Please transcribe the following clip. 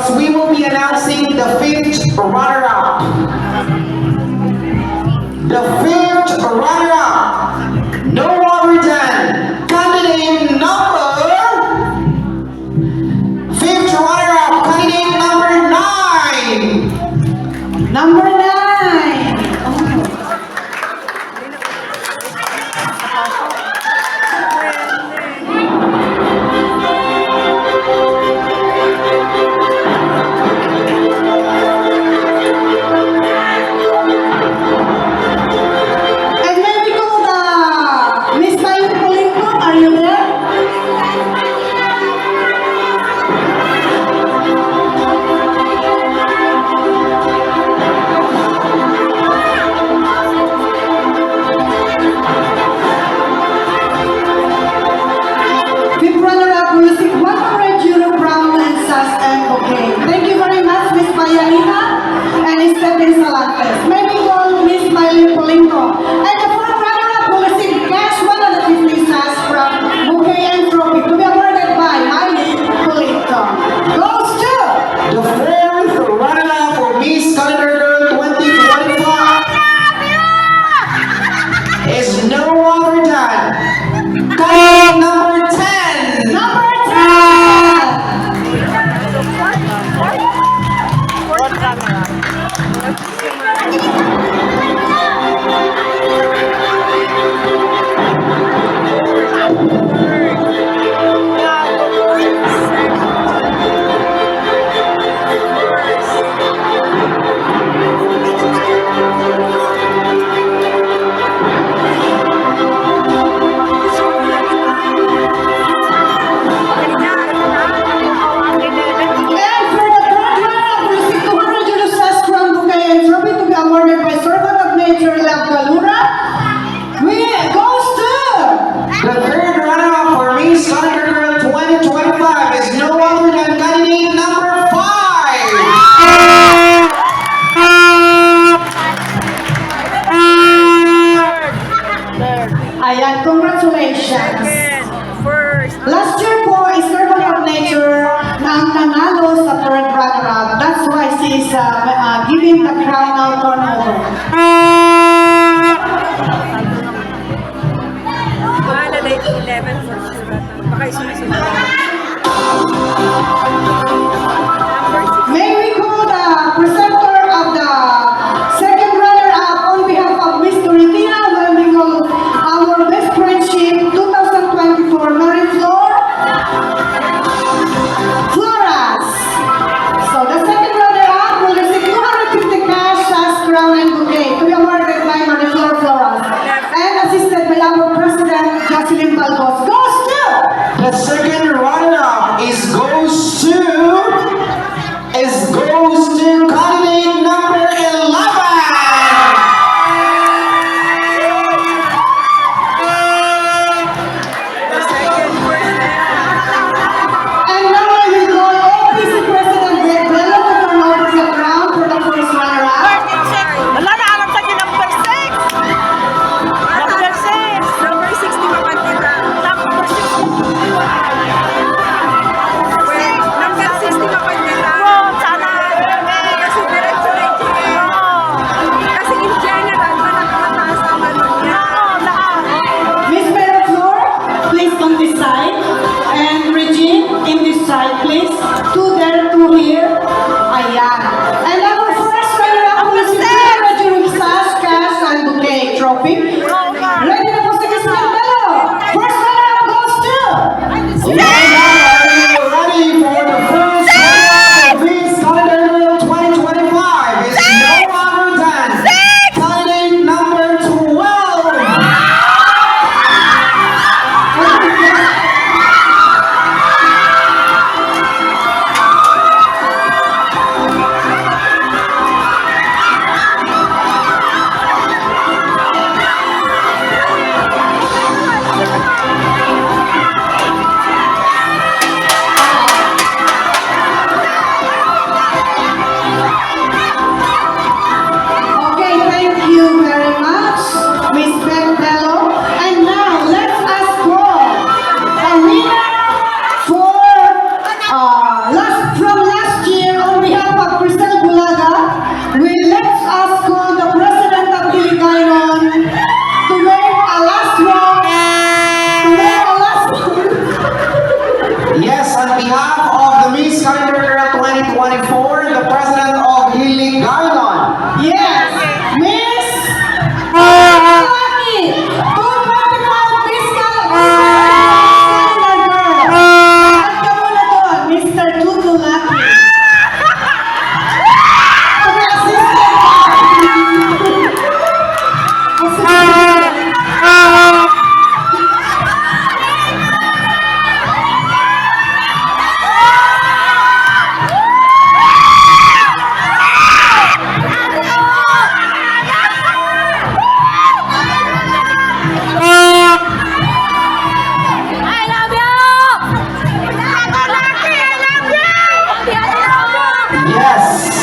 because we will be announcing the 5th runner-up. The 5th runner-up, no other than candidate number 5th runner-up, candidate number 9. Number 9. And then we go the Miss Mayu Polinco. Are you there? Fifth runner-up will receive 100 euro brown and sas and bouquet. Thank you very much, Miss Mayanina and Stephen Salantes. May we call Miss Maylin Polinco. And the fourth runner-up will receive cash 150 sas from bouquet and trophy to be awarded by Maylin Polinco. Goes to The 4th runner-up for Miss Calendar Girl 2025 is no other than candidate number 10. number 10. And for the third runner-up, we receive 200 euro sas from bouquet and trophy to be awarded by Servant of Nature Love Galura. We goes to The 3rd runner-up for Miss Calendar Girl 2025 is no other than candidate number 5. Ayan, congratulations. First. Last year po is Servant of Nature na ang nanalo sa third runner-up. That's why she's giving the crown out turnover. Bahala na ito 11 for sure. Baka isusunod. Number 6. May we call the presenter of the second runner-up on behalf of Miss Doritina. Well, we call our Best Friendship 2024 Mary Floras. So the second runner-up will receive 250 cash, sas, crown, and bouquet to be awarded by Mary Floras and assisted by our President Jocelyn Balbos. Goes to The second runner-up goes to candidate number 11. The second person. And now I will call OPC President Greg Bello to turn over the crown for the first runner-up. Wala na alam sa akin, number 6. Number 6. Number 6, di ba kanina? Number 6. Wait, number 6, di ba kanina? Sana. Kasi diretso na yung kasi in general, mataas ang ano niya. Miss Mary Flor, please on this side. And Regine, in this side, please. Two there, two here. Ayan. And our first runner-up will receive 200 euro sas, cash, and bouquet trophy. Ready na po si Miss Mary Bello. First runner-up goes to Ready for the first runner-up of Miss Calendar Girl 2025 is no other than candidate number 12. Mr. Tutu Lucky. I love you! I love you! Yes.